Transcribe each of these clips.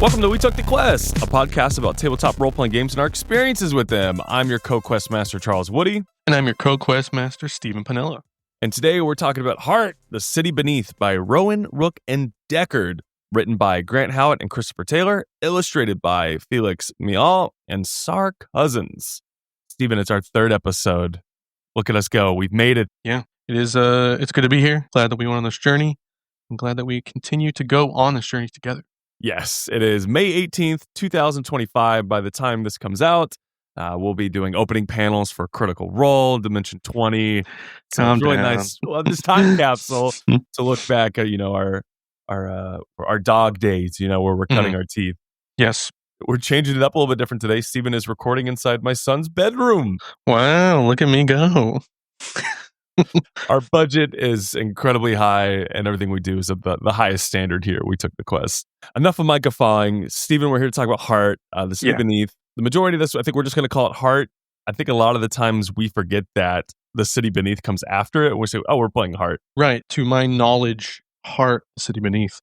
Welcome to We Took the Quest, a podcast about tabletop role-playing games and our experiences with them. I'm your co-quest master, Charles Woody. And I'm your co-quest master, Stephen Pinella. And today we're talking about Heart, The City Beneath by Rowan, Rook, and Deckard. Written by Grant Howitt and Christopher Taylor. Illustrated by Felix Mial and Sar Cousins. Stephen, it's our third episode. Look at us go. We've made it. Yeah, it is. It's good to be here. Glad that we went on this journey. I'm glad that we continue to go on this journey together. Yes, it is May 18th, 2025. By the time this comes out, we'll be doing opening panels for Critical Role, Dimension 20. So it's really nice. Well, this time capsule to look back at, our dog days, where we're cutting our teeth. Yes. We're changing it up a little bit different today. Stephen is recording inside my son's bedroom. Wow, look at me go. Our budget is incredibly high, and everything we do is of the highest standard here. We took the quest. Enough of my guffawing. Stephen, we're here to talk about Heart, the City Beneath. The majority of this, I think we're just going to call it Heart. I think a lot of the times we forget that the City Beneath comes after it. We say, oh, we're playing Heart. Right. To my knowledge, Heart, The City Beneath,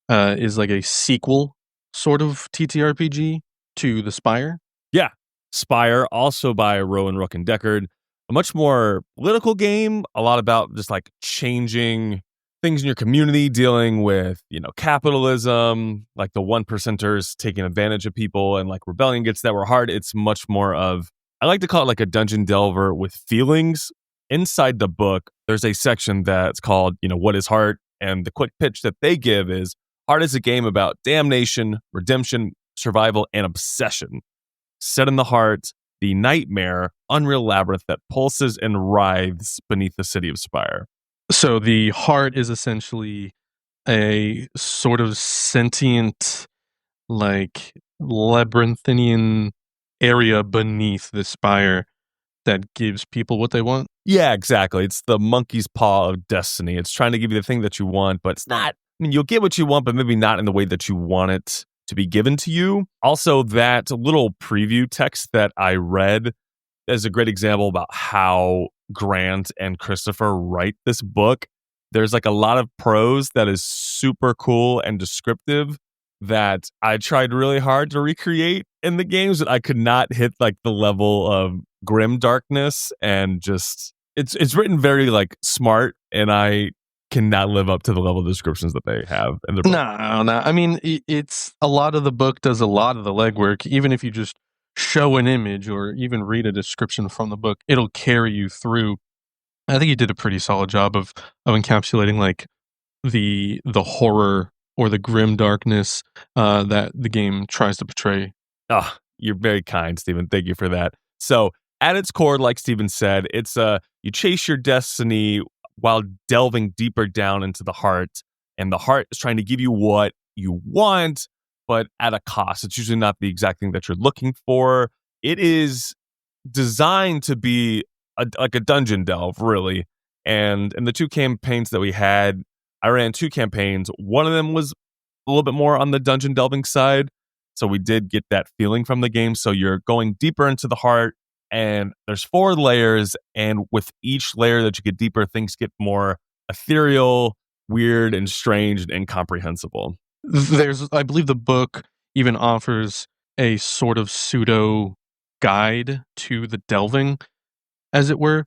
is like a sequel sort of TTRPG to the Spire. Yeah. Spire, also by Rowan, Rook, and Deckard. A much more political game, a lot about just like changing things in your community, dealing with, capitalism, like the 1%ers taking advantage of people, and like rebellion gets that were hard. It's much more of, I like to call it like a dungeon delver with feelings. Inside the book, there's a section that's called, What is Heart? And the quick pitch that they give is Heart is a game about damnation, redemption, survival, and obsession. Set in the heart, the nightmare, unreal labyrinth that pulses and writhes beneath the city of Spire. So the heart is essentially a sort of sentient, like labyrinthian area beneath the Spire that gives people what they want. Yeah, exactly. It's the monkey's paw of destiny. It's trying to give you the thing that you want, but it's not. I mean, you'll get what you want, but maybe not in the way that you want it to be given to you. Also, that little preview text that I read is a great example about how Grant and Christopher write this book. There's like a lot of prose that is super cool and descriptive that I tried really hard to recreate in the games, but I could not hit like the level of grim darkness, and just it's written very like smart, and I cannot live up to the level of descriptions that they have in the book. No. I mean, it's a lot of the book does a lot of the legwork. Even if you just show an image or even read a description from the book, it'll carry you through. I think you did a pretty solid job of encapsulating like the horror or the grim darkness that the game tries to portray. Oh, you're very kind, Stephen. Thank you for that. So at its core, like Stephen said, it's you chase your destiny while delving deeper down into the heart, and the heart is trying to give you what you want, but at a cost. It's usually not the exact thing that you're looking for. It is designed to be like a dungeon delve, really. And in the two campaigns that we had, I ran two campaigns. One of them was a little bit more on the dungeon delving side, so we did get that feeling from the game. So you're going deeper into the heart, and there's 4 layers, and with each layer that you get deeper, things get more ethereal, weird, and strange and incomprehensible. I believe the book even offers a sort of pseudo guide to the delving, as it were.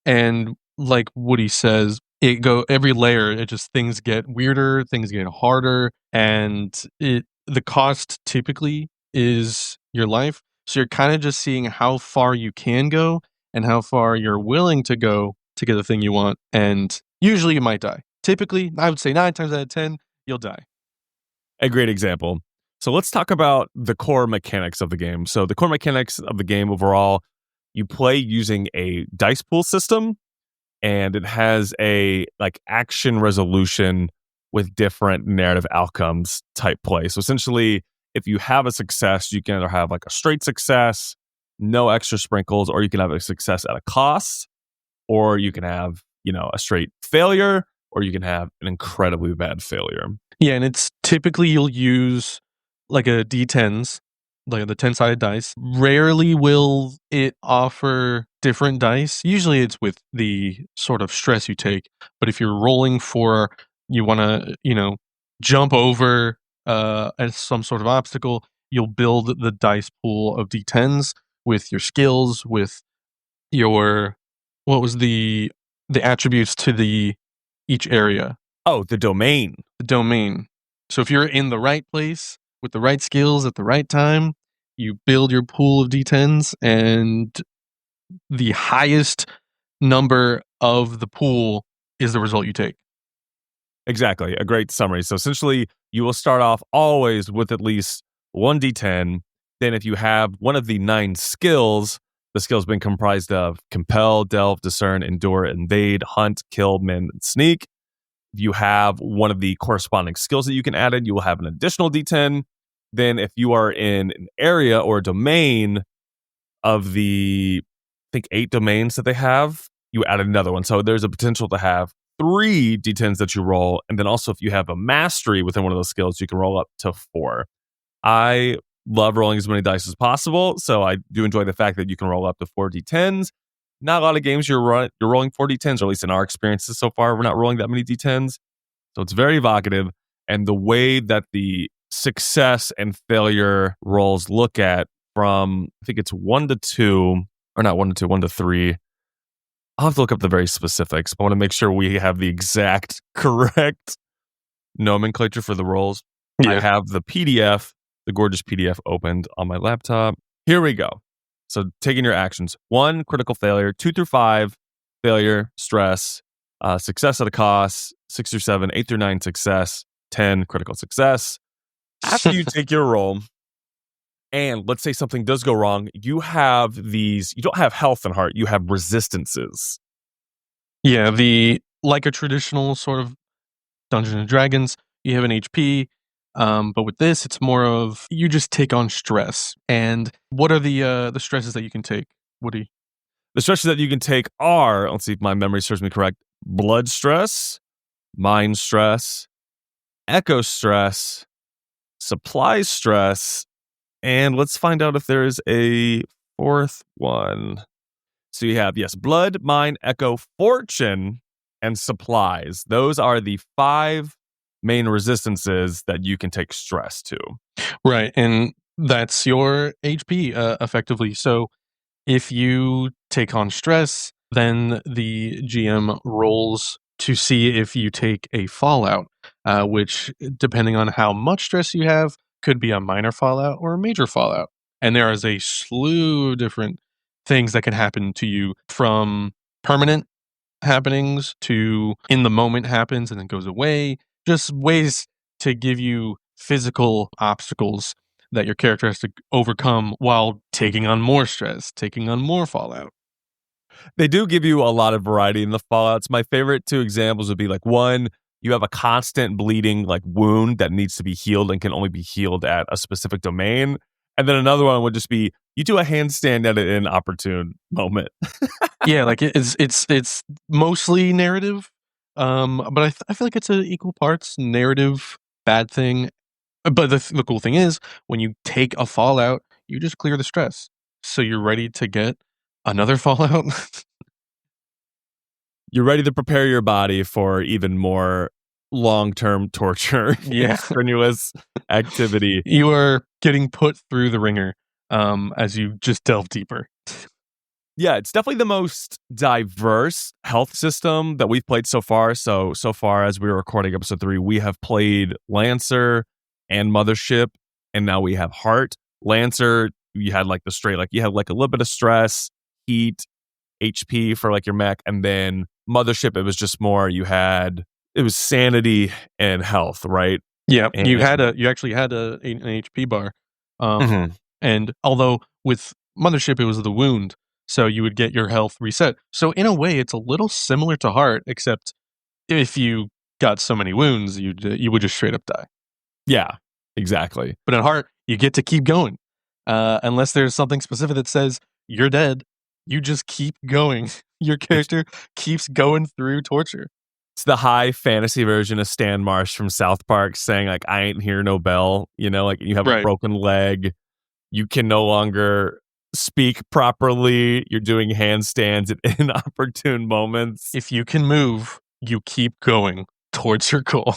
And like Woody says, every layer, things get weirder, things get harder, and the cost typically is your life. So you're kind of just seeing how far you can go and how far you're willing to go to get the thing you want. And usually you might die. Typically, I would say 9 times out of 10, you'll die. A great example. So let's talk about the core mechanics of the game. So the core mechanics of the game overall, you play using a dice pool system, and it has a like action resolution with different narrative outcomes type play. So essentially, if you have a success, you can either have like a straight success, no extra sprinkles, or you can have a success at a cost, or you can have, a straight failure, or you can have an incredibly bad failure. Yeah, and it's typically you'll use like a D10s, like the 10-sided dice. Rarely will it offer different dice. Usually it's with the sort of stress you take. But if you're rolling for, you want to, jump over as some sort of obstacle, you'll build the dice pool of d10s with your skills, with your what was the attributes to the each area, Oh, the domain. the domain. So if you're in the right place with the right skills at the right time, you build your pool of d10s, and the highest number of the pool is the result you take. Exactly. A great summary. So essentially, you will start off always with at least 1d10. Then, if you have one of the 9 skills, the skills being comprised of compel, delve, discern, endure, invade, hunt, kill, mend, and sneak. If you have one of the corresponding skills that you can add in, you will have an additional d10. Then, if you are in an area or a domain of the, I think, 8 domains that they have, you add another one. So there's a potential to have 3 d10s that you roll. And then also, if you have a mastery within one of those skills, you can roll up to 4. I love rolling as many dice as possible. So I do enjoy the fact that you can roll up to 4 d10s. Not a lot of games you're rolling 4 d10s, or at least in our experiences so far, we're not rolling that many d10s. So it's very evocative. And the way that the success and failure rolls look at from, I think it's 1 to 2, or not 1 to 2, 1 to 3. I'll have to look up the very specifics, but I want to make sure we have the exact correct nomenclature for the rolls. Yeah. I have the PDF, the gorgeous PDF opened on my laptop. Here we go. So taking your actions. 1, critical failure. 2 through 5, failure, stress, success at a cost. 6 through 7, 8 through 9, success. 10, critical success. After you take your roll, and let's say something does go wrong, you have these, you don't have health and heart, you have resistances. Yeah, like a traditional sort of Dungeons and Dragons, you have an HP, but with this, it's more of you just take on stress. And what are the stresses that you can take, Woody? The stresses that you can take are, let's see if my memory serves me correct, blood stress, mind stress, echo stress, supply stress, and let's find out if there is a 4th one. So you have, yes, blood, mind, echo, fortune, and supplies. Those are the 5 main resistances that you can take stress to. Right, and that's your HP, effectively. So if you take on stress, then the GM rolls to see if you take a fallout, which, depending on how much stress you have, could be a minor fallout or a major fallout. And there is a slew of different things that can happen to you, from permanent happenings to in the moment happens and then goes away, just ways to give you physical obstacles that your character has to overcome while taking on more stress, taking on more fallout. They do give you a lot of variety in the fallouts. My favorite 2 examples would be like, 1, you have a constant bleeding like wound that needs to be healed and can only be healed at a specific domain. And then another one would just be you do a handstand at an inopportune moment. Yeah, like it's mostly narrative, but I feel like it's a equal parts narrative bad thing. But the cool thing is, when you take a fallout, you just clear the stress, so you're ready to get another fallout. You're ready to prepare your body for even more long-term torture, Yeah. strenuous activity. You are getting put through the ringer, as you just delve deeper. Yeah, it's definitely the most diverse health system that we've played so far. So far as we were recording episode 3, we have played Lancer and Mothership, and now we have Heart. Lancer, you had like the straight, like you had like a little bit of stress, heat, HP for like your mech, and then Mothership, it was just more it was sanity and health, right? Yeah, And you actually had an HP bar, Mhm. and although with Mothership it was the wound, so you would get your health reset. So in a way, it's a little similar to Heart, except if you got so many wounds, you would just straight up die. Yeah, exactly. But in Heart, you get to keep going, unless there's something specific that says you're dead. You just keep going. Your character keeps going through torture. It's the high fantasy version of Stan Marsh from South Park saying like, I ain't hear no bell, like you have a Right. broken leg, you can no longer speak properly, you're doing handstands at inopportune moments. If you can move, you keep going towards your goal.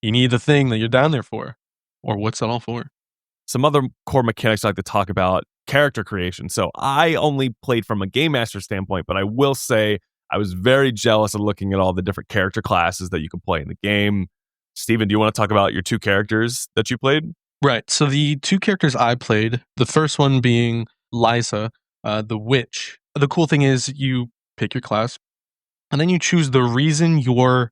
You need the thing that you're down there for. Or what's that all for? Some other core mechanics I like to talk about: character creation. So I only played from a game master standpoint, but I will say I was very jealous of looking at all the different character classes that you can play in the game. Steven, do you want to talk about your two characters that you played? Right. So the two characters I played, the first one being Liza, the witch. The cool thing is you pick your class and then you choose the reason you're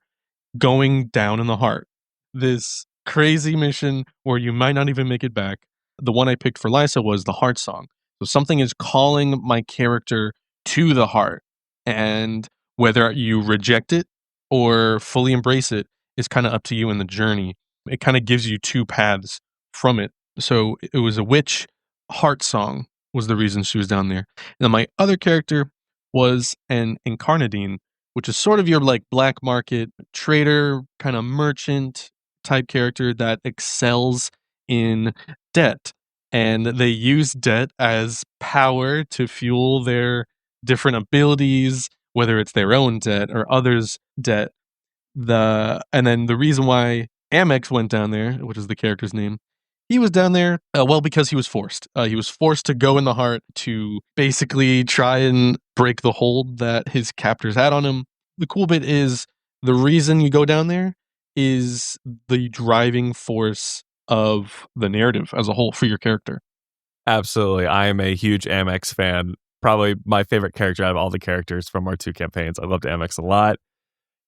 going down in the heart. This crazy mission where you might not even make it back. The one I picked for Lysa was the heart song. So something is calling my character to the heart. And whether you reject it or fully embrace it is kind of up to you in the journey. It kind of gives you two paths from it. So it was a witch heart song was the reason she was down there. And then my other character was an incarnadine, which is sort of your like black market trader, kind of merchant type character that excels in debt. And they use debt as power to fuel their different abilities, whether it's their own debt or others' debt. And then the reason why Amex went down there, which is the character's name, he was down there, well, because he was forced. He was forced to go in the heart to basically try and break the hold that his captors had on him. The cool bit is the reason you go down there is the driving force of the narrative as a whole for your character. Absolutely. I am a huge Amex fan. Probably my favorite character out of all the characters from our two campaigns. I loved Amex a lot.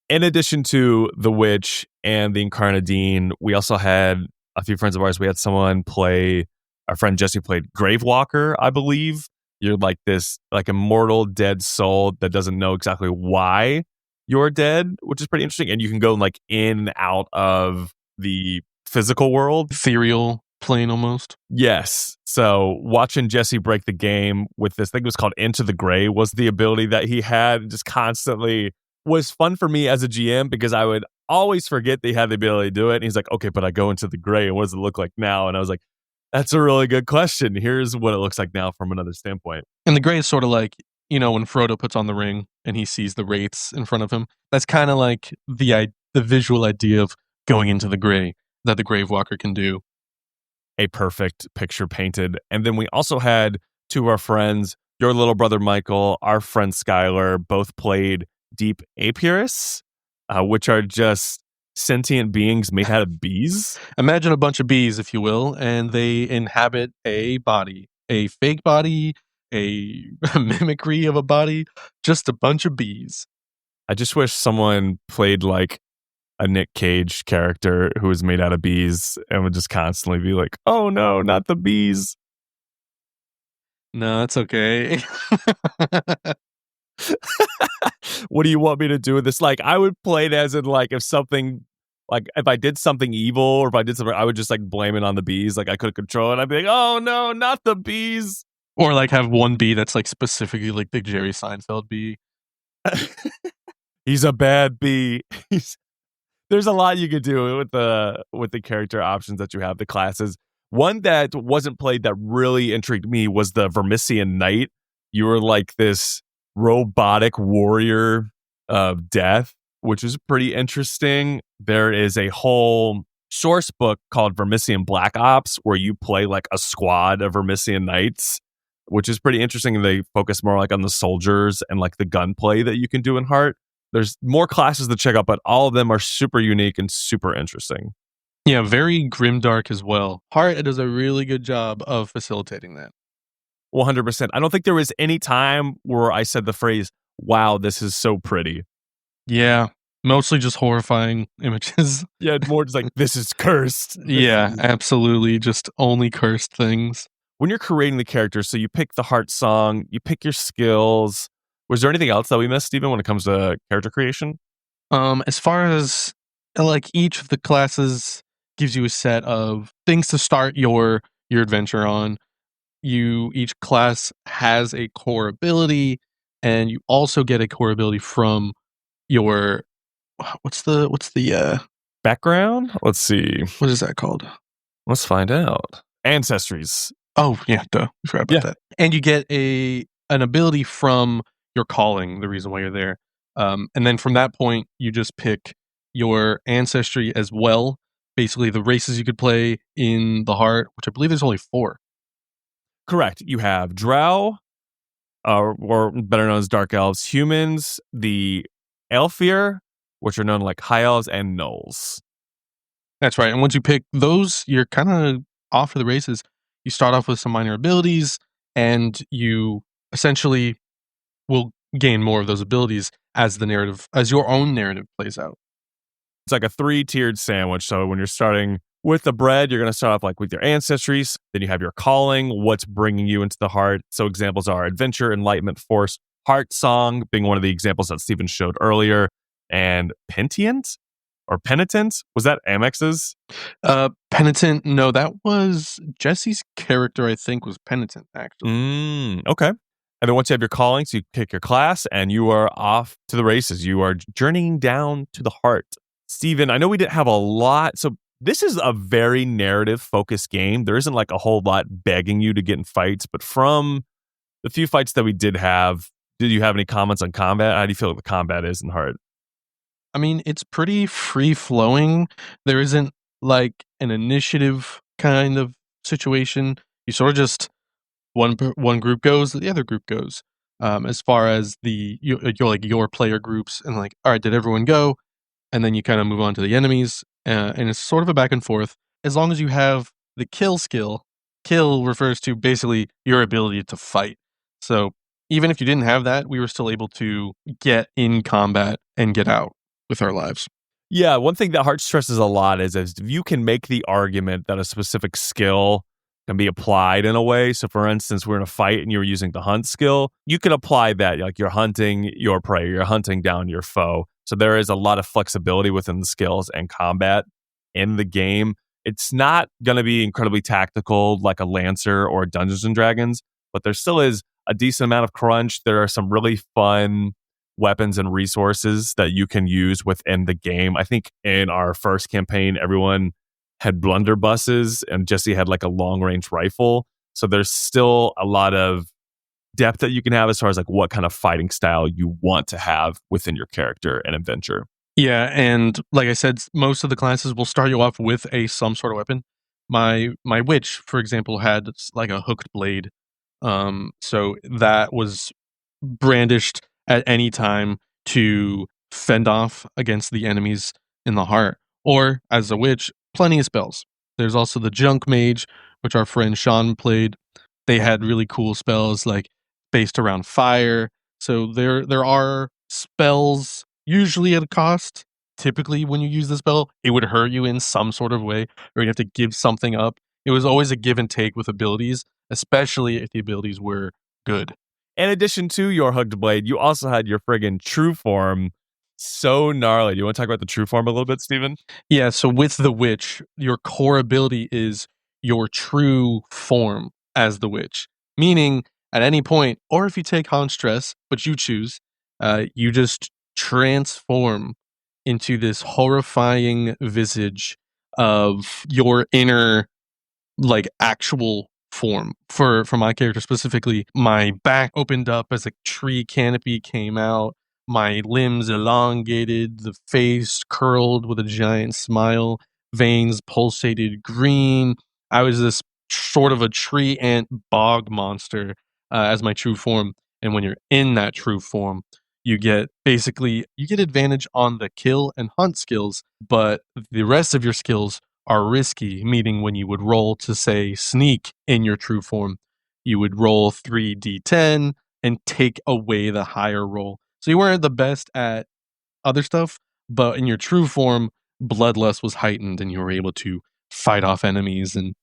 In addition to the witch and the incarnadine, we also had a few friends of ours. We had someone play, our friend Jesse played Gravewalker, I believe. You're like this like immortal dead soul that doesn't know exactly why you're dead, which is pretty interesting. And you can go like in and out of the physical world. Ethereal plane almost. Yes. So watching Jesse break the game with this thing was called Into the Gray was the ability that he had, just constantly was fun for me as a GM because I would always forget that he had the ability to do it. And he's like, okay, but I go into the gray and what does it look like now? And I was like, that's a really good question. Here's what it looks like now from another standpoint. And the gray is sort of like, when Frodo puts on the ring and he sees the wraiths in front of him. That's kind of like the visual idea of going into the gray that the Gravewalker can do. A perfect picture painted. And then we also had two of our friends, your little brother Michael, our friend Skylar, both played deep apiarists, which are just sentient beings made out of bees. Imagine a bunch of bees, if you will, and they inhabit a body, a fake body, a mimicry of a body, just a bunch of bees. I just wish someone played like a Nick Cage character who was made out of bees and would just constantly be like, oh no, not the bees. No, that's okay. What do you want me to do with this? Like, I would play it as in like if I did something evil or if I did something, I would just like blame it on the bees. Like I couldn't control it. I'd be like, oh no, not the bees. Or like have one bee that's like specifically like the Jerry Seinfeld bee. He's a bad bee. There's a lot you could do with the character options that you have, the classes. One that wasn't played that really intrigued me was the Vermisian Knight. You were like this robotic warrior of death, which is pretty interesting. There is a whole source book called Vermisian Black Ops where you play like a squad of Vermisian Knights, which is pretty interesting. They focus more like on the soldiers and like the gunplay that you can do in Heart. There's more classes to check out, but all of them are super unique and super interesting. Yeah, very grimdark as well. Heart does a really good job of facilitating that. 100%. I don't think there was any time where I said the phrase, wow, this is so pretty. Yeah, mostly just horrifying images. Yeah, more just like, this is cursed. Yeah, absolutely. Just only cursed things. When you're creating the character, so you pick the Heart song, you pick your skills. Was there anything else that we missed, Stephen, when it comes to character creation? As far as like each of the classes gives you a set of things to start your adventure on. Each class has a core ability, and you also get a core ability from your what's the Background? Let's see. what is that called? Let's find out. Ancestries. Oh yeah, duh. I forgot about that. And you get an ability from your calling, the reason why you're there. And then from that point, you just pick your ancestry as well. basically the races you could play in the heart, which I believe there's only 4. Correct. You have Drow, or better known as Dark Elves, humans, the Elfir, which are known like High Elves, and Gnolls. That's right. And once you pick those, you're kind of off for the races. You start off with some minor abilities, and you essentially will gain more of those abilities as the narrative, as your own narrative plays out. It's like a 3-tiered sandwich. So when you're starting with the bread, you're going to start off like with your ancestries. Then you have your calling, what's bringing you into the heart. So examples are adventure, enlightenment, force, heart song being one of the examples that Stephen showed earlier, and pentient or penitent. Was that Amex's? Penitent. No, that was Jesse's character. I think was penitent actually. Okay. And then once you have your calling, so you pick your class and you are off to the races. You are journeying down to the heart. Steven, I know we didn't have a lot. So this is a very narrative focused game. There isn't like a whole lot begging you to get in fights, but from the few fights that we did you have any comments on combat? How do you feel like the combat is in Heart? I mean, it's pretty free flowing. There isn't like an initiative kind of situation. You sort of just one group goes, the other group goes. As far as your player groups, and like, all right, did everyone go? And then you kind of move on to the enemies, and it's sort of a back and forth. As long as you have the kill skill, kill refers to basically your ability to fight. So even if you didn't have that, we were still able to get in combat and get out with our lives. Yeah, one thing that Heart stresses a lot is if you can make the argument that a specific skill can be applied in a way. So, for instance, we're in a fight and you're using the hunt skill, you can apply that. Like you're hunting your prey, you're hunting down your foe. So, there is a lot of flexibility within the skills and combat in the game. It's not going to be incredibly tactical like a Lancer or Dungeons and Dragons, but there still is a decent amount of crunch. There are some really fun weapons and resources that you can use within the game. I think in our first campaign, everyone had blunderbusses and Jesse had like a long range rifle. So there's still a lot of depth that you can have as far as like what kind of fighting style you want to have within your character and adventure. Yeah, and like I said, most of the classes will start you off with some sort of weapon. My witch, for example, had like a hooked blade. So that was brandished at any time to fend off against the enemies in the heart. Or as a witch, plenty of spells. There's also the junk mage, which our friend Sean played. They had really cool spells like based around fire. So there are spells usually at a cost. Typically when you use the spell, it would hurt you in some sort of way, or you have to give something up. It was always a give and take with abilities, especially if the abilities were good. In addition to your hooked blade, you also had your friggin' true form. So gnarly. Do you want to talk about the true form a little bit, Steven? Yeah, so with the witch, your core ability is your true form as the witch. Meaning, at any point, or if you take Hans stress, but you choose, you just transform into this horrifying visage of your inner, like, actual form. For my character specifically, my back opened up as a tree canopy came out, my limbs elongated, the face curled with a giant smile, veins pulsated green. I was this sort of a tree ant bog monster as my true form. And when you're in that true form, you get advantage on the kill and hunt skills, but the rest of your skills are risky, meaning when you would roll to say sneak in your true form, you would roll 3d10 and take away the higher roll. So you weren't the best at other stuff, but in your true form, bloodlust was heightened and you were able to fight off enemies. And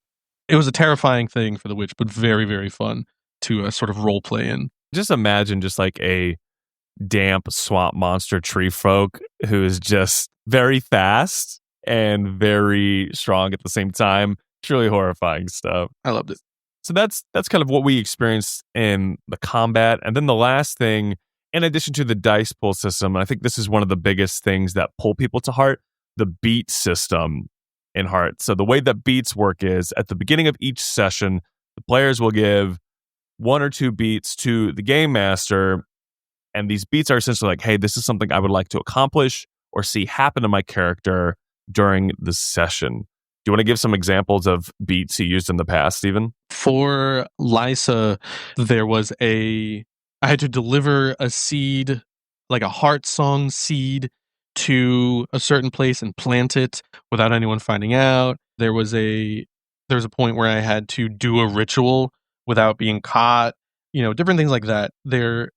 it was a terrifying thing for the witch, but very, very fun to sort of role play in. Just imagine just like a damp swamp monster tree folk who is just very fast and very strong at the same time. It's really horrifying stuff. I loved it. So that's kind of what we experienced in the combat. And then the last thing, in addition to the dice pull system, and I think this is one of the biggest things that pull people to Heart, the beat system in Heart. So the way that beats work is at the beginning of each session, the players will give 1 or 2 beats to the game master. And these beats are essentially like, hey, this is something I would like to accomplish or see happen to my character. during the session. Do you want to give some examples of beats you used in the past, Stephen? For Lysa, there was I had to deliver a seed, like a heart song seed, to a certain place and plant it without anyone finding out. There's a point where I had to do a ritual without being caught. Different things like that.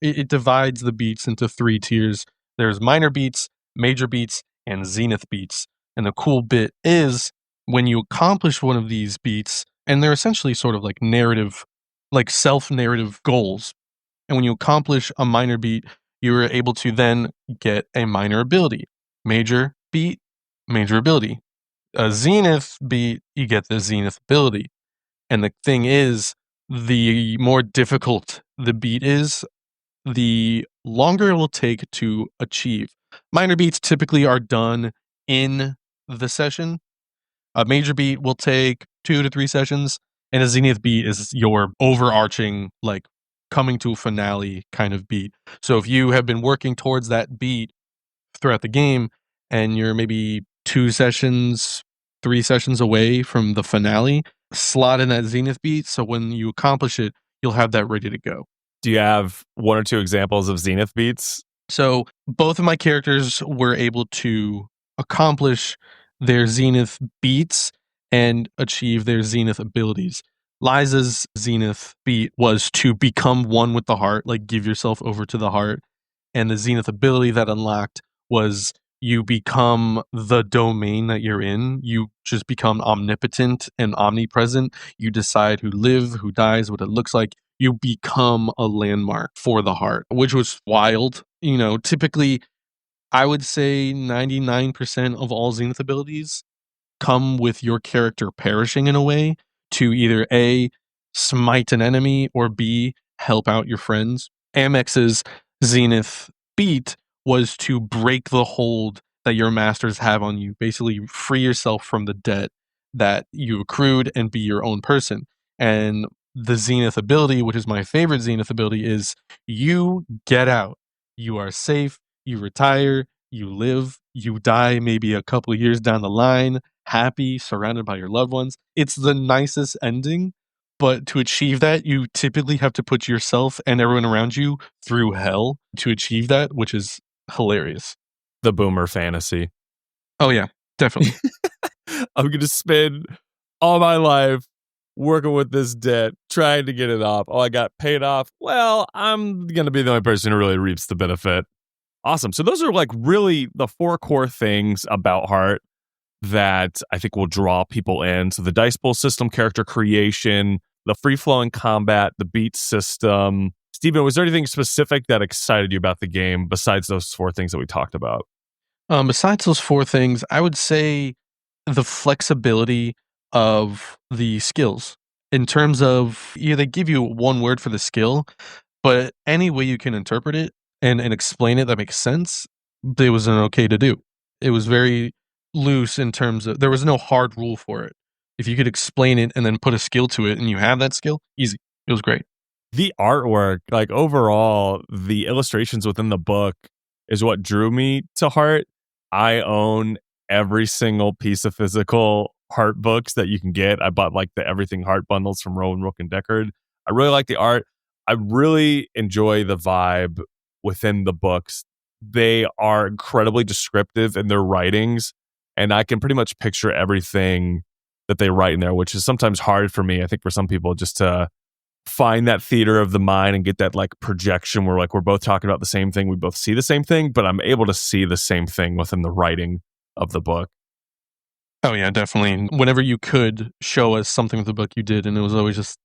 It divides the beats into three tiers. There's minor beats, major beats, and zenith beats. And the cool bit is when you accomplish one of these beats, and they're essentially sort of like narrative, like self-narrative goals. And when you accomplish a minor beat, you are able to then get a minor ability. Major beat, major ability. A zenith beat, you get the zenith ability. And the thing is, the more difficult the beat is, the longer it will take to achieve. Minor beats typically are done in the session. A major beat will take 2 to 3 sessions, and a zenith beat is your overarching, like, coming to a finale kind of beat. So if you have been working towards that beat throughout the game, and you're maybe 2 sessions, 3 sessions away from the finale, slot in that zenith beat, so when you accomplish it, you'll have that ready to go. Do you have one or two examples of zenith beats? So both of my characters were able to accomplish their zenith beats and achieve their zenith abilities. Liza's zenith beat was to become one with the heart, like give yourself over to the heart. And the zenith ability that unlocked was you become the domain that you're in. You just become omnipotent and omnipresent. You decide who lives, who dies, what it looks like. You become a landmark for the heart, which was wild. Typically, I would say 99% of all zenith abilities come with your character perishing in a way to either A, smite an enemy, or B, help out your friends. Amex's zenith beat was to break the hold that your masters have on you, basically free yourself from the debt that you accrued and be your own person. And the zenith ability, which is my favorite zenith ability, is you get out. You are safe, you retire, you live, you die maybe a couple of years down the line, happy, surrounded by your loved ones. It's the nicest ending, but to achieve that, you typically have to put yourself and everyone around you through hell to achieve that, which is hilarious. The boomer fantasy. Oh, yeah, definitely. I'm going to spend all my life working with this debt, trying to get it off. Oh, I got paid off. Well, I'm going to be the only person who really reaps the benefit. Awesome. So those are like really the 4 core things about Heart that I think will draw people in. So the dice pool system, character creation, the free-flowing combat, the beat system. Stephen, was there anything specific that excited you about the game besides those 4 things that we talked about? Besides those 4 things, I would say the flexibility of the skills. In terms of, they give you one word for the skill, but any way you can interpret it and explain it that makes sense, it was an okay to do. It was very loose in terms of, there was no hard rule for it. If you could explain it and then put a skill to it and you have that skill, easy. It was great. The artwork, like overall, the illustrations within the book is what drew me to Heart. I own every single piece of physical Heart books that you can get. I bought like the Everything Heart bundles from Rowan Rook and Deckard. I really like the art. I really enjoy the vibe within the books. They are incredibly descriptive in their writings, and I can pretty much picture everything that they write in there, which is sometimes hard for me. I think for some people just to find that theater of the mind and get that like projection where like we're both talking about the same thing, we both see the same thing, but I'm able to see the same thing within the writing of the book. Oh yeah, definitely. Whenever you could show us something with the book, you did, and it was always just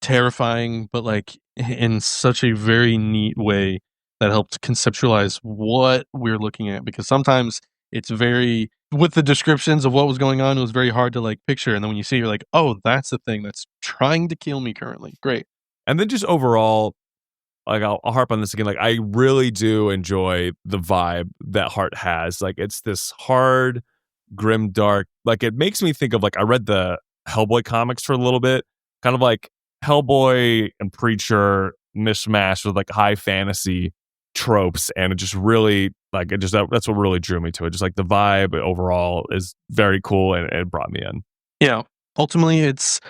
terrifying, but like in such a very neat way that helped conceptualize what we're looking at. Because sometimes it's very, with the descriptions of what was going on, it was very hard to like picture. And then when you see, you're like, oh, that's the thing that's trying to kill me currently. Great. And then just overall, like I'll harp on this again. Like I really do enjoy the vibe that Heart has. Like it's this hard, grim, dark. Like it makes me think of like I read the Hellboy comics for a little bit, kind of like Hellboy and Preacher mishmash with like high fantasy tropes, and it just really Like that's what really drew me to it. Just like the vibe overall is very cool, and it brought me in. Yeah. Ultimately, it's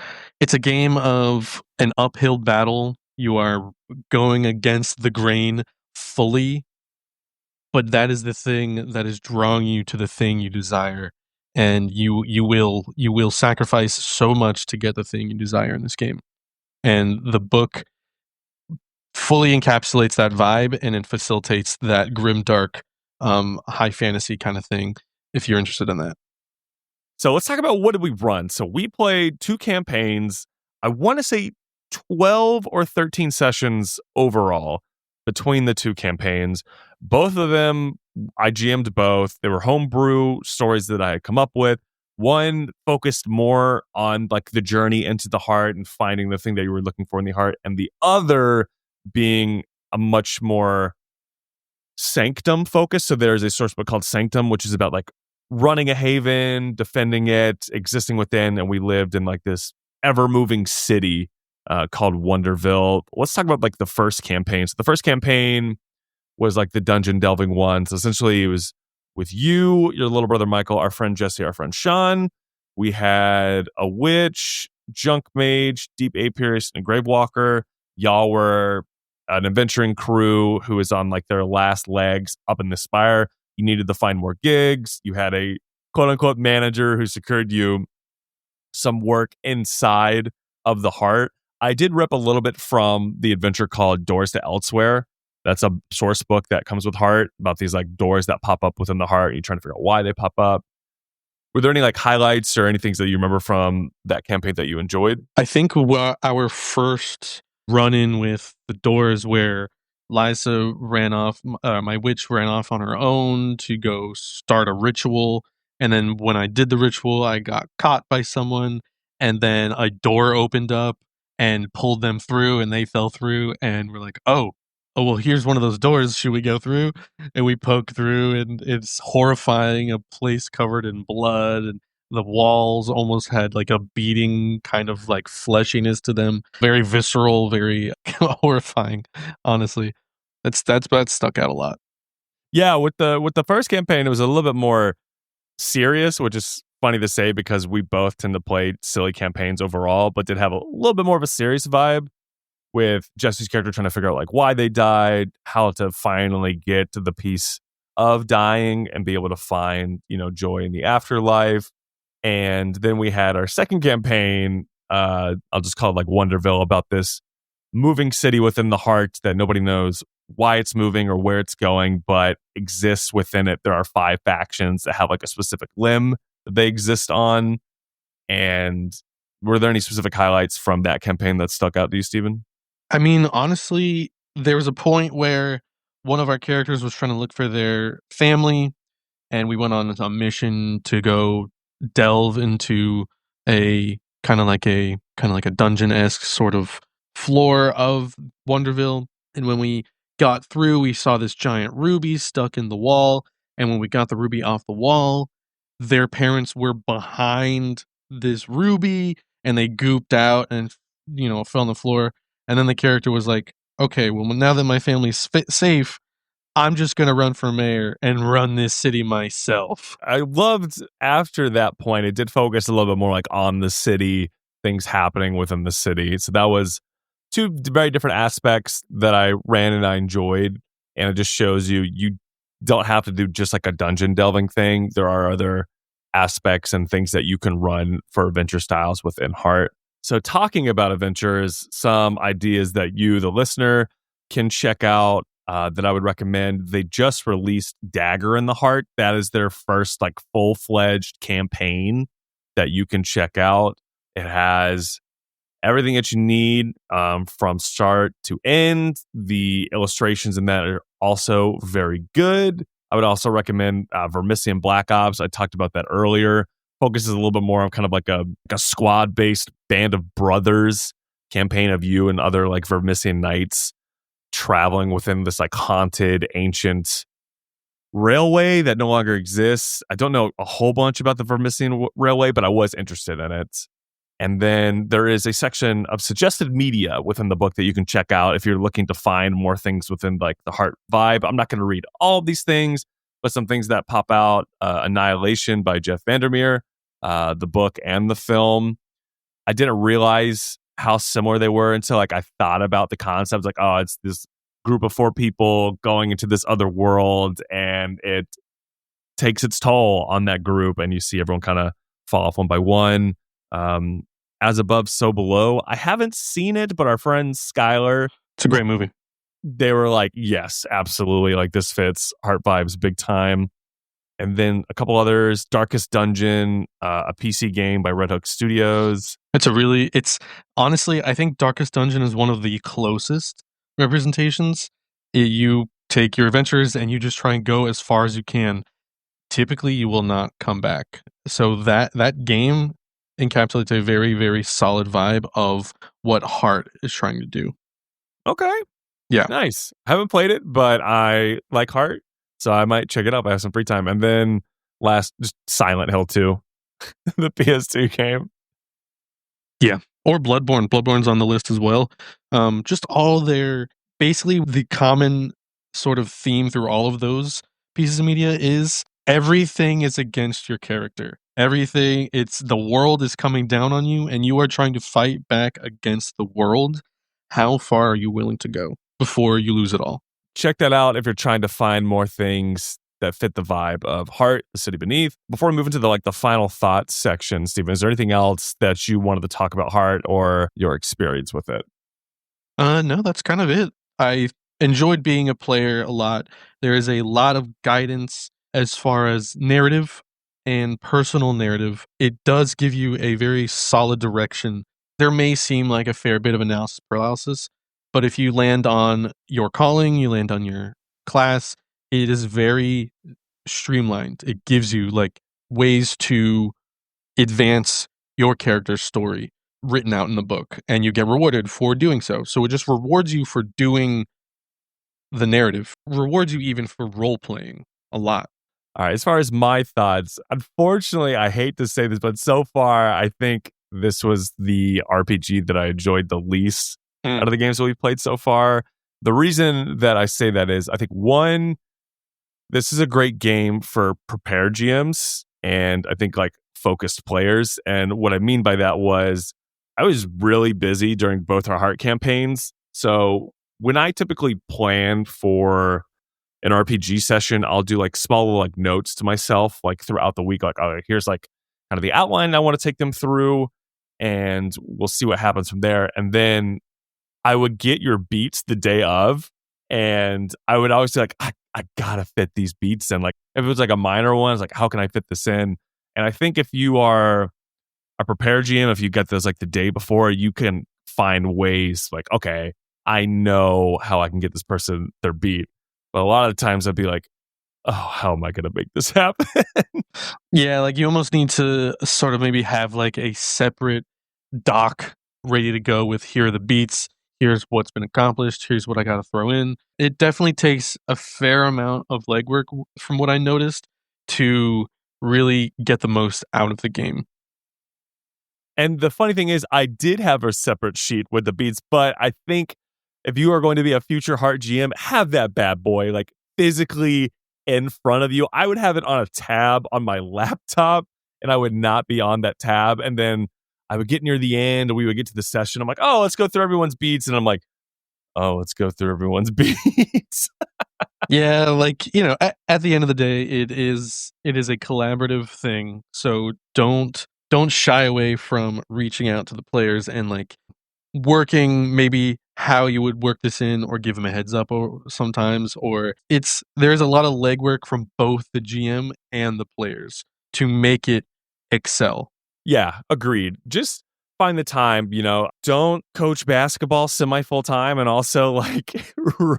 a game of an uphill battle. You are going against the grain fully, but that is the thing that is drawing you to the thing you desire, and you will sacrifice so much to get the thing you desire in this game. And the book fully encapsulates that vibe, and it facilitates that grim dark high fantasy kind of thing if you're interested in that. So let's talk about what did we run. So we played 2 campaigns. I want to say 12 or 13 sessions overall between the 2 campaigns. Both of them, I GM'd both. They were homebrew stories that I had come up with. One focused more on like the journey into the heart and finding the thing that you were looking for in the heart, and the other being a much more sanctum focus. So there's a source book called Sanctum, which is about like running a haven, defending it, existing within, and we lived in like this ever moving city called Wonderville. Let's talk about like the first campaign. So the first campaign was like the dungeon delving one. So essentially it was with you, your little brother Michael, our friend Jesse, our friend Sean. We had a witch, junk mage, deep apiarist, and gravewalker. Y'all were an adventuring crew who is on like their last legs up in the spire. You needed to find more gigs. You had a quote unquote manager who secured you some work inside of the heart. I did rip a little bit from the adventure called Doors to Elsewhere. That's a source book that comes with Heart about these like doors that pop up within the heart. You're trying to figure out why they pop up. Were there any like highlights or any things that you remember from that campaign that you enjoyed? I think our first run in with the doors where Liza ran off, my witch ran off on her own to go start a ritual. And then when I did the ritual, I got caught by someone, and then a door opened up and pulled them through, and they fell through. And we're like, oh, well, here's one of those doors. Should we go through? And we poke through, and it's horrifying. A place covered in blood, and the walls almost had like a beating kind of like fleshiness to them. Very visceral, very horrifying, honestly. That stuck out a lot. Yeah, with the first campaign, it was a little bit more serious, which is funny to say because we both tend to play silly campaigns overall, but did have a little bit more of a serious vibe with Jesse's character trying to figure out like why they died, how to finally get to the piece of dying and be able to find, joy in the afterlife. And then we had our second campaign, I'll just call it like Wonderville, about this moving city within the heart that nobody knows why it's moving or where it's going, but exists within it. There are 5 factions that have like a specific limb that they exist on. And were there any specific highlights from that campaign that stuck out to you, Stephen? I mean, honestly, there was a point where one of our characters was trying to look for their family, and we went on a mission to go delve into a kind of like a dungeon-esque sort of floor of Wonderville. And when we got through, we saw this giant ruby stuck in the wall. And when we got the ruby off the wall, their parents were behind this ruby, and they gooped out and fell on the floor. And then the character was like, okay, well, now that my family's safe, I'm just going to run for mayor and run this city myself. I loved after that point, it did focus a little bit more like on the city, things happening within the city. So that was 2 very different aspects that I ran and I enjoyed. And it just shows you don't have to do just like a dungeon delving thing. There are other aspects and things that you can run for adventure styles within Heart. So talking about adventures, some ideas that you, the listener, can check out that I would recommend. They just released Dagger in the Heart. That is their first like full-fledged campaign that you can check out. It has everything that you need from start to end. The illustrations in that are also very good. I would also recommend Vermisian Black Ops. I talked about that earlier. Focuses a little bit more on kind of like a squad-based band of brothers campaign of you and other like Vermisian knights traveling within this like haunted ancient railway that no longer exists. I don't know a whole bunch about the Vermisian railway, but I was interested in it. And then there is a section of suggested media within the book that you can check out if you're looking to find more things within like the Heart vibe. I'm not going to read all of these things, but some things that pop out: Annihilation by Jeff Vandermeer, the book and the film. I didn't realize how similar they were until like I thought about the concepts. Like, oh, it's this group of 4 people going into this other world, and it takes its toll on that group, and you see everyone kind of fall off one by one. Um, As Above, So Below. I haven't seen it, but our friend Skylar, It's a great movie. they were like, yes, absolutely. Like, this fits Heart Vibes big time. And then a couple others: Darkest Dungeon, a PC game by Red Hook Studios. It's honestly, I think Darkest Dungeon is one of the closest representations. You take your adventures and you just try and go as far as you can. Typically, you will not come back. So that game encapsulates a very, very solid vibe of what Heart is trying to do. Okay, Yeah. nice. Haven't played it, but I like Heart, so I might check it out. I have some free time. And then last, just Silent Hill 2, the PS2 game. Yeah. Or Bloodborne. Bloodborne's on the list as well. Just all their basically the common sort of theme through all of those pieces of media is everything is against your character. Everything, it's the world is coming down on you and you are trying to fight back against the world. How far are you willing to go before you lose it all? Check that out if you're trying to find more things that fit the vibe of Heart, The City Beneath. Before we move into the final thoughts section, Stephen, is there anything else that you wanted to talk about Heart or your experience with it? No, that's kind of it. I enjoyed being a player a lot. There is a lot of guidance as far as narrative and personal narrative. It does give you a very solid direction. There may seem like a fair bit of analysis paralysis, but if you land on your calling, you land on your class, it is very streamlined. It gives you ways to advance your character's story written out in the book, and you get rewarded for doing so. So it just rewards you for doing the narrative, rewards you even for role playing a lot. All right, as far as my thoughts, unfortunately, I hate to say this, but so far, I think this was the RPG that I enjoyed the least out of the games that we've played so far. The reason that I say that is, I think, one, this is a great game for prepared GMs and I think focused players. And what I mean by that was I was really busy during both our Heart campaigns. So when I typically plan for an RPG session, I'll do small notes to myself throughout the week. Oh, here's kind of the outline I want to take them through, and we'll see what happens from there. And then I would get your beats the day of, and I would always say I gotta fit these beats in. If it was a minor one, it's how can I fit this in? And I think if you are a prepared GM, if you get those the day before, you can find ways okay, I know how I can get this person their beat. But a lot of times I'd be oh, how am I going to make this happen? Yeah, you almost need to sort of maybe have a separate doc ready to go with here are the beats, here's what's been accomplished, here's what I got to throw in. It definitely takes a fair amount of legwork from what I noticed to really get the most out of the game. And the funny thing is, I did have a separate sheet with the beats, but I think if you are going to be a future Heart GM, have that bad boy physically in front of you. I would have it on a tab on my laptop, and I would not be on that tab. And then I would get near the end, and we would get to the session. I'm oh, let's go through everyone's beats. And I'm oh, let's go through everyone's beats. Yeah, at the end of the day, it is a collaborative thing. So don't shy away from reaching out to the players and working maybe how you would work this in, or give them a heads up or sometimes, or there's a lot of legwork from both the GM and the players to make it excel. Yeah, agreed. Just find the time, don't coach basketball semi full time and also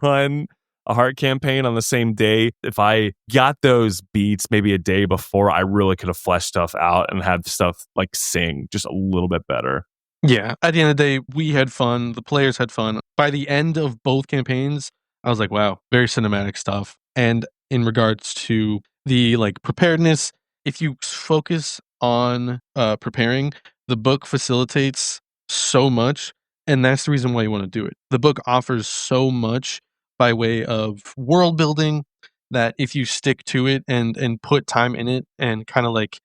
run a Heart campaign on the same day. If I got those beats maybe a day before, I really could have fleshed stuff out and had stuff sing just a little bit better. Yeah, at the end of the day, we had fun. The players had fun. By the end of both campaigns, I was wow, very cinematic stuff. And in regards to the preparedness, if you focus on preparing, the book facilitates so much, and that's the reason why you want to do it. The book offers so much by way of world building that if you stick to it and put time in it and kind of like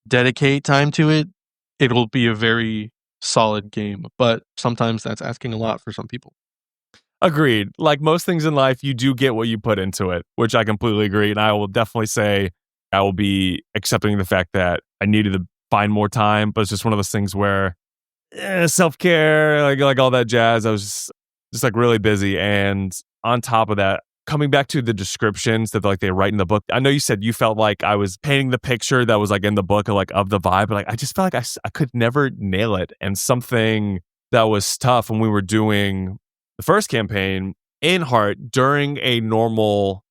dedicate time to it, it'll be a very solid game. But sometimes that's asking a lot for some people. Agreed. Like most things in life, you do get what you put into it, which I completely agree. And I will definitely say I will be accepting the fact that I needed to find more time, but it's just one of those things where self-care, like all that jazz. I was just like really busy. And on top of that, coming back to the descriptions that like they write in the book, I know you said you felt like I was painting the picture that was like in the book of the vibe, but like I just felt like I could never nail it. And something that was tough when we were doing the first campaign in Heart during a normal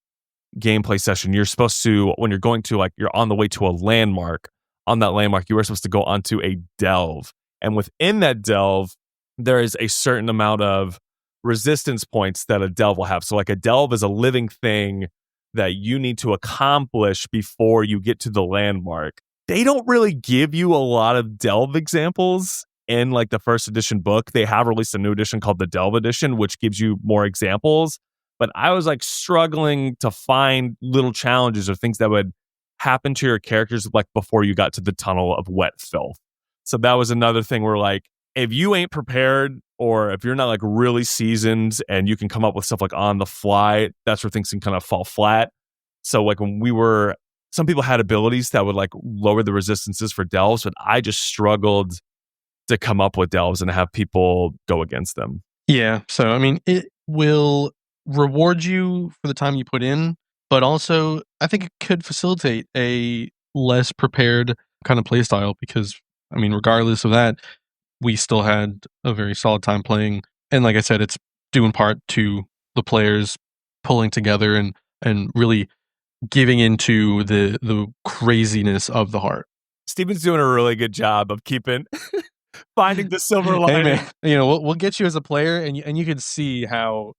gameplay session, you're supposed to, when you're going to like, you're on the way to a landmark. On that landmark, you were supposed to go onto a delve. And within that delve, there is a certain amount of resistance points that a delve will have. So like a delve is a living thing that you need to accomplish before you get to the landmark. They don't really give you a lot of delve examples in like the first edition book. They have released a new edition called the Delve Edition, which gives you more examples. But I was like struggling to find little challenges or things that would happen to your characters like before you got to the tunnel of wet filth. So that was another thing where like, if you ain't prepared or if you're not like really seasoned and you can come up with stuff like on the fly, that's where things can kind of fall flat. So like when some people had abilities that would like lower the resistances for delves, but I just struggled to come up with delves and have people go against them. Yeah. So, I mean, it will reward you for the time you put in, but also I think it could facilitate a less prepared kind of playstyle because, I mean, regardless of that, we still had a very solid time playing. And like I said, it's due in part to the players pulling together and really giving into the craziness of the Heart. Steven's doing a really good job of finding the silver Hey lining. man, we'll get you as a player, and you can see how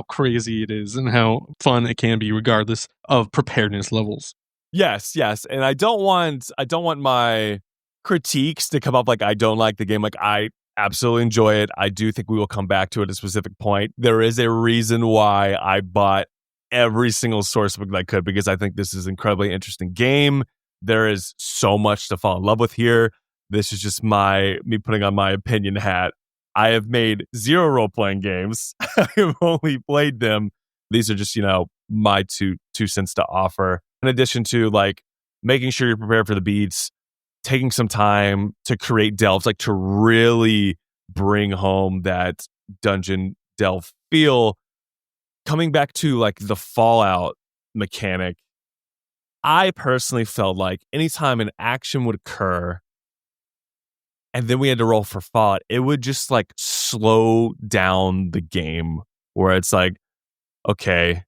crazy it is and how fun it can be, regardless of preparedness levels. Yes, and I don't want my critiques to come up like I don't like the game. Like I absolutely enjoy it. I do think we will come back to it at a specific point. There is a reason why I bought every single source book that I could because I think this is an incredibly interesting game. There is so much to fall in love with here. This is just me putting on my opinion hat. I have made 0 role-playing games. I've only played them. These are just, my two cents to offer. In addition to like making sure you're prepared for the beats, taking some time to create delves, like to really bring home that dungeon delve feel. Coming back to like the Fallout mechanic, I personally felt like anytime an action would occur and then we had to roll for Fallout, it would just like slow down the game where it's like, okay,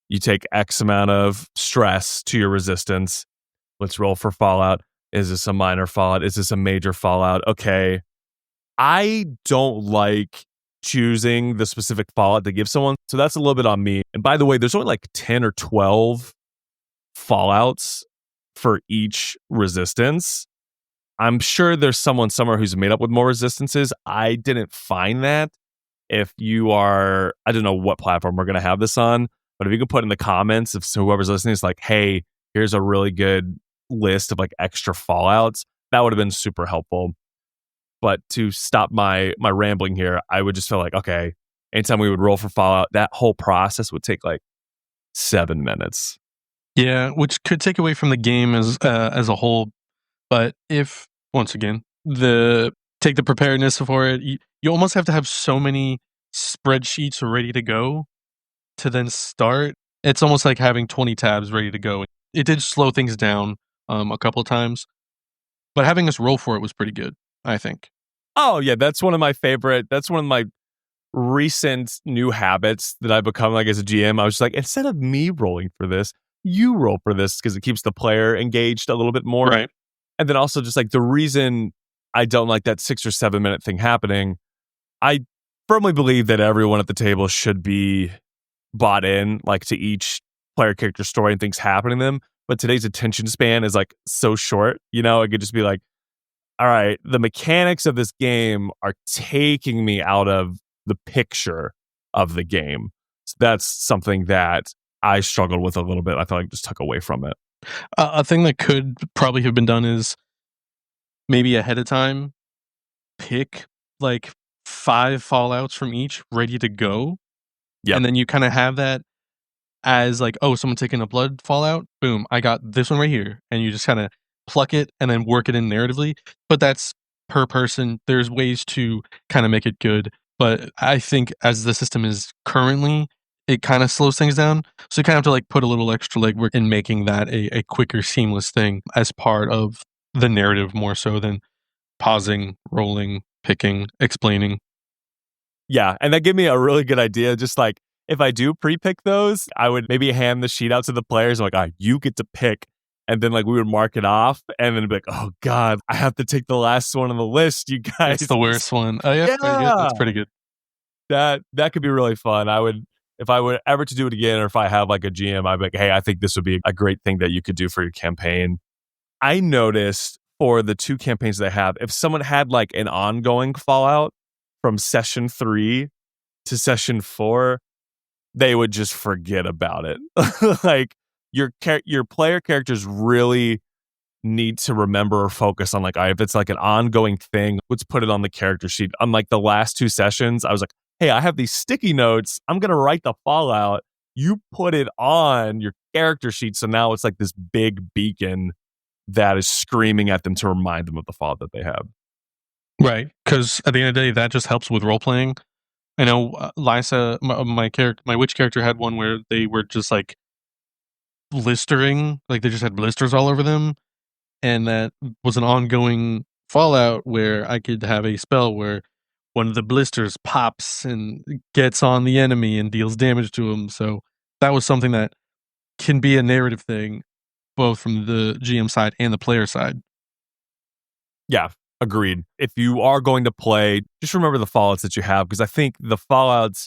you take X amount of stress to your resistance. Let's roll for Fallout. Is this a minor Fallout? Is this a major Fallout? Okay. I don't like choosing the specific Fallout to give someone. So that's a little bit on me. And by the way, there's only like 10 or 12 Fallouts for each resistance. I'm sure there's someone somewhere who's made up with more resistances. I didn't find that. If you are, I don't know what platform we're going to have this on, but if you can put in the comments, if so whoever's listening is like, hey, here's a really good list of like extra Fallouts, that would have been super helpful. But to stop my rambling here, I would just feel like, okay, anytime we would roll for Fallout, that whole process would take like 7 minutes. Yeah, which could take away from the game as a whole. But if once again take the preparedness for it, you almost have to have so many spreadsheets ready to go to then start. It's almost like having 20 tabs ready to go. It did slow things down a couple of times, but having us roll for it was pretty good, I think. Oh yeah, that's one of my favorite. That's one of my recent new habits that I've become like as a GM. I was just like, instead of me rolling for this, you roll for this because it keeps the player engaged a little bit more. Right. And then also just like the reason I don't like that 6 or 7 minute thing happening, I firmly believe that everyone at the table should be bought in like to each player character story and things happening to them. But today's attention span is like so short, it could just be like, all right, the mechanics of this game are taking me out of the picture of the game. So that's something that I struggled with a little bit. I felt like it just took away from it. A thing that could probably have been done is maybe ahead of time pick like 5 fallouts from each ready to go, Yep. and then you kind of have that as like, oh, someone taking a blood fallout, boom, I got this one right here, and you just kind of pluck it and then work it in narratively. But that's per person. There's ways to kind of make it good, but I think as the system is currently, it kind of slows things down. So you kind of have to like put a little extra legwork in making that a quicker, seamless thing as part of the narrative more so than pausing, rolling, picking, explaining. Yeah, and that gave me a really good idea. Just like if I do pre-pick those, I would maybe hand the sheet out to the players and like, all right, you get to pick. And then like we would mark it off and then be like, oh God, I have to take the last one on the list, you guys. It's the worst one. Oh yeah, Yeah. that's pretty good. That could be really fun. I would if I were ever to do it again, or if I have like a GM, I'd be like, hey, I think this would be a great thing that you could do for your campaign. I noticed for the 2 campaigns that I have, if someone had like an ongoing Fallout from session 3 to session 4, they would just forget about it. Like your player characters really need to remember or focus on like, all right, if it's like an ongoing thing, let's put it on the character sheet. Unlike the last 2 sessions, I was like, hey, I have these sticky notes. I'm gonna write the Fallout. You put it on your character sheet, so now it's like this big beacon that is screaming at them to remind them of the Fallout that they have. Right, because at the end of the day, that just helps with role playing. I know Lysa, my witch character, had one where they were just like blistering, like they just had blisters all over them, and that was an ongoing fallout where I could have a spell where one of the blisters pops and gets on the enemy and deals damage to him. So that was something that can be a narrative thing, both from the GM side and the player side. Yeah, agreed. If you are going to play, just remember the Fallouts that you have, because I think the Fallouts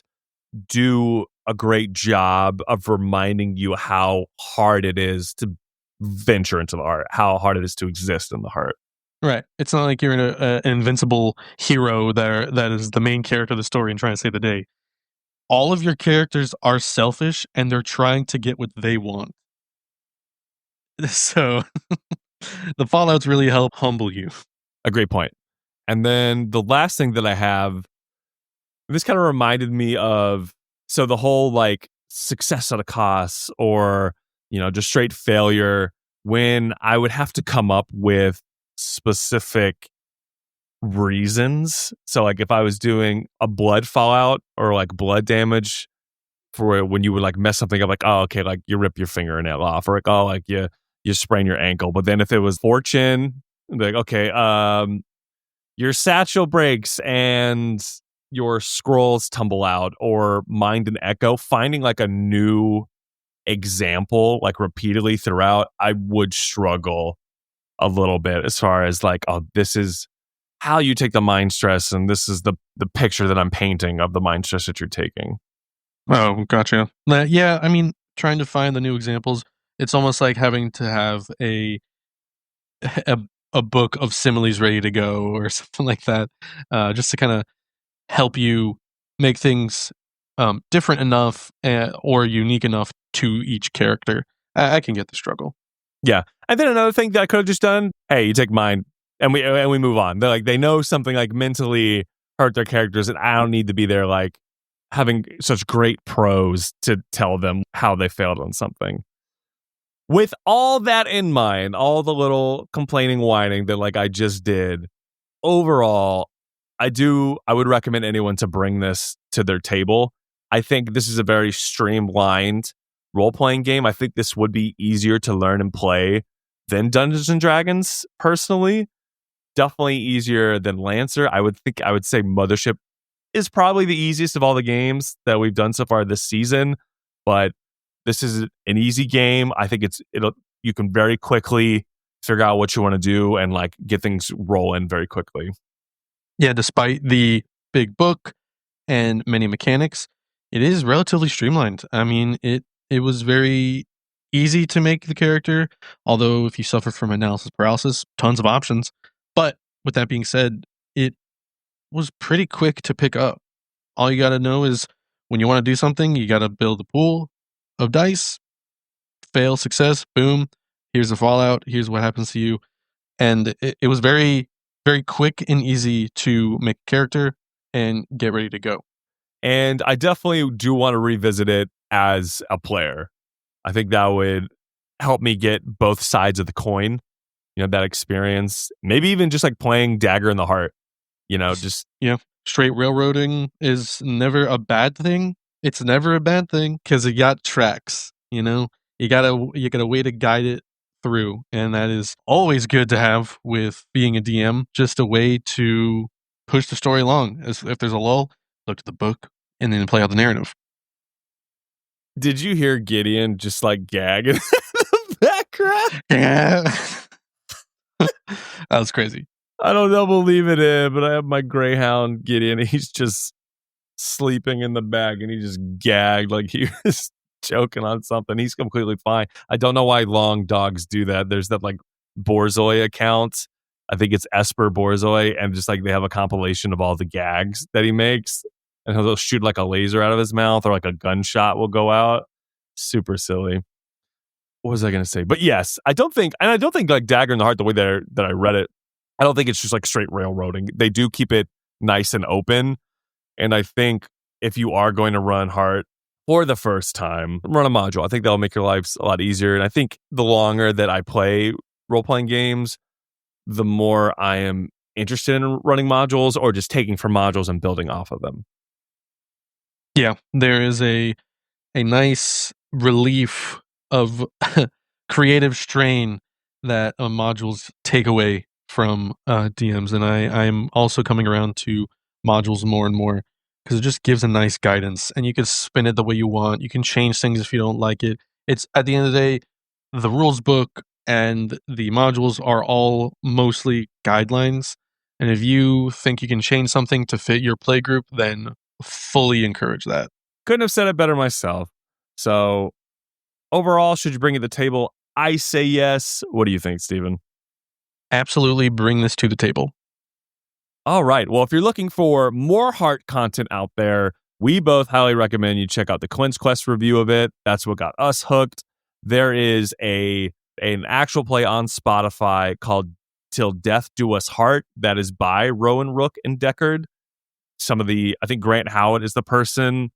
do a great job of reminding you how hard it is to venture into the heart, how hard it is to exist in the heart. Right. It's not like you're an invincible hero that is the main character of the story and trying to save the day. All of your characters are selfish and they're trying to get what they want. So the Fallouts really help humble you. A great point. And then the last thing that I have, this kind of reminded me of, so the whole like success at a cost, or, just straight failure, when I would have to come up with specific reasons. So like if I was doing a blood fallout or like blood damage for when you would like mess something up, like, oh, okay, like you rip your fingernail off, or like, oh, like you sprain your ankle. But then if it was fortune, like, okay, your satchel breaks and your scrolls tumble out, or mind and echo, finding like a new example like repeatedly throughout, I would struggle a little bit as far as like, oh, this is how you take the mind stress, and this is the picture that I'm painting of the mind stress that you're taking. Oh, gotcha. Yeah, I mean, trying to find the new examples, it's almost like having to have a, a book of similes ready to go or something like that, just to kind of help you make things different enough or unique enough to each character. I can get the struggle. Yeah. And then another thing that I could have just done, hey, you take mine and we move on. They're like, they know something like mentally hurt their characters, and I don't need to be there like having such great prose to tell them how they failed on something. With all that in mind, all the little complaining, whining that like I just did, overall, I would recommend anyone to bring this to their table. I think this is a very streamlined role-playing game. I think this would be easier to learn and play than Dungeons and Dragons, personally. Definitely easier than Lancer. I would say Mothership is probably the easiest of all the games that we've done so far this season, but this is an easy game. I think you can very quickly figure out what you want to do and like get things rolling very quickly. Yeah, despite the big book and many mechanics, it is relatively streamlined. I mean, it was very easy to make the character, although if you suffer from analysis paralysis, tons of options. But with that being said, it was pretty quick to pick up. All you got to know is when you want to do something, you got to build a pool, of dice. Fail, success, boom. Here's the fallout. Here's what happens to you. And it was very, very quick and easy to make a character and get ready to go. And I definitely do want to revisit it as a player. I think that would help me get both sides of the coin, that experience. Maybe even just like playing Dagger in the Heart, just. Yeah. Straight railroading is never a bad thing. It's never a bad thing because it got tracks, You got a way to guide it through, and that is always good to have with being a DM, just a way to push the story along. If there's a lull, look at the book and then play out the narrative. Did you hear Gideon just like gag in the background? Yeah. That was crazy. I don't believe it, but I have my Greyhound Gideon. He's just sleeping in the bag and he just gagged like he was joking on something. He's completely fine. I don't know why long dogs do that. There's that like Borzoi account. I think it's Esper Borzoi, and just like they have a compilation of all the gags that he makes, and he'll shoot like a laser out of his mouth or like a gunshot will go out. Super silly. What was I going to say? But yes, I don't think like Dagger in the Heart, the way that I read it, I don't think it's just like straight railroading. They do keep it nice and open. And I think if you are going to run Heart for the first time, run a module. I think that'll make your lives a lot easier. And I think the longer that I play role-playing games, the more I am interested in running modules or just taking from modules and building off of them. Yeah, there is a nice relief of creative strain that modules take away from DMs, and I'm also coming around to modules more and more because it just gives a nice guidance, and you can spin it the way you want. You can change things if you don't like it. It's at the end of the day, the rules book and the modules are all mostly guidelines, and if you think you can change something to fit your play group, then fully encourage that. Couldn't have said it better myself. So overall, should you bring it to the table? I say yes. What do you think, Stephen? Absolutely bring this to the table. All right. Well, if you're looking for more Heart content out there, we both highly recommend you check out the Quinn's Quest review of it. That's what got us hooked. There is an actual play on Spotify called Till Death Do Us Heart that is by Rowan Rook and Deckard. I think Grant Howard is the person,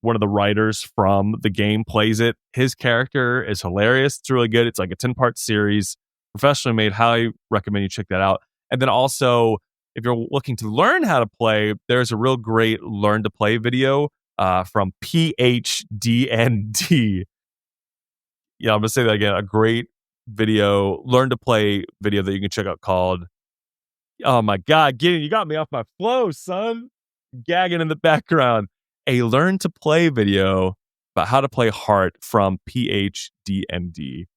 one of the writers from the game plays it. His character is hilarious. It's really good. It's like a 10-part series, professionally made. Highly recommend you check that out. And then also, if you're looking to learn how to play, there's a real great learn to play video from PHDND. Yeah, I'm going to say that again. A great video, learn to play video that you can check out called, oh my God, Gideon, you got me off my flow, son. Gagging in the background. A learn to play video about how to play Heart from PHDND.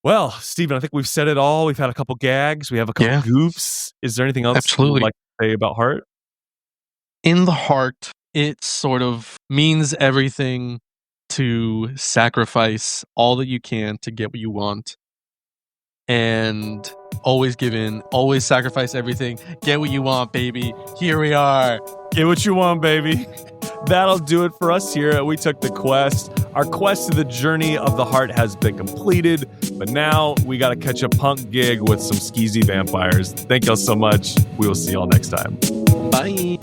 Well, Stephen, I think we've said it all. We've had a couple gags. We have a couple goofs. Is there anything else you'd like to say about Heart? In the Heart, it sort of means everything to sacrifice all that you can to get what you want. And always give in, always sacrifice everything. Get what you want, baby. Here we are. Get what you want, baby. That'll do it for us here at We Took the Quest. Our quest to the journey of the Heart has been completed, but now we got to catch a punk gig with some skeezy vampires. Thank y'all so much. We will see y'all next time. Bye.